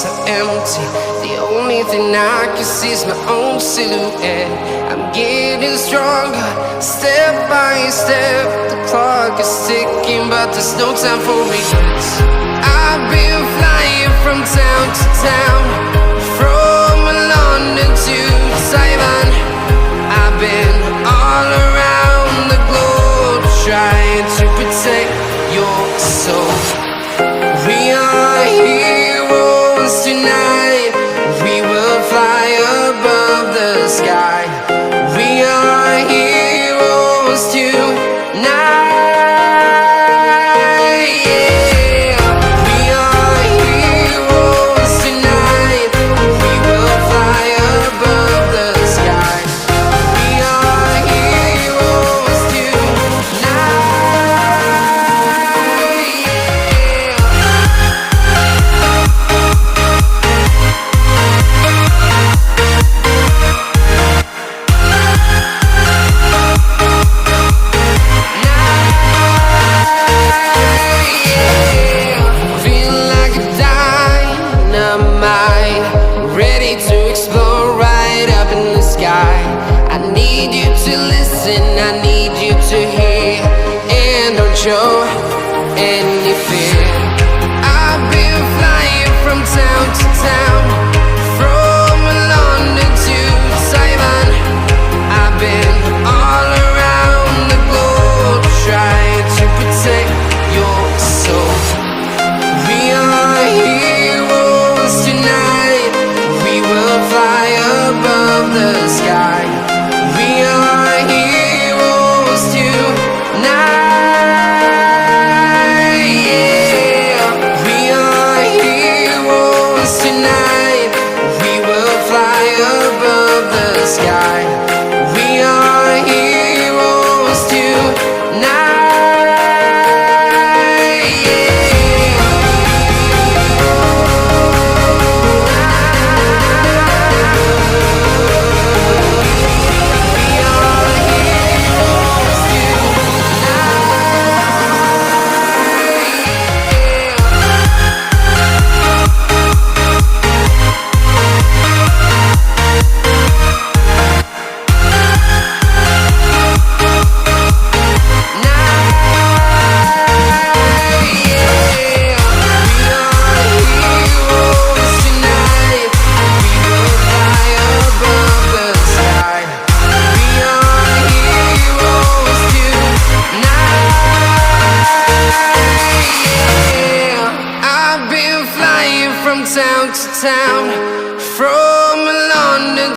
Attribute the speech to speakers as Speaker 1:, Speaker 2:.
Speaker 1: so empty. The only thing I can see is my own silhouette. I'm getting stronger, step by step. The clock is ticking, but there's no time for regrets. I've been flying from town to town, from London to Taiwan. I've been all around the globe, trying to protect your soul. We are heroes tonight. We will fly above the sky. We are heroes tonight. Ready to explore right up in the sky. I need you to listen, I need you to hear, and don't show any fear. I've been flying from town to town, from London to Taiwan. I've been all around the globe, trying to protect your soul. We are heroes tonight. We will fly above the sky. We are heroes tonight. Yeah, we are heroes tonight. We will fly above the sky. We are heroes tonight. From town to town, from London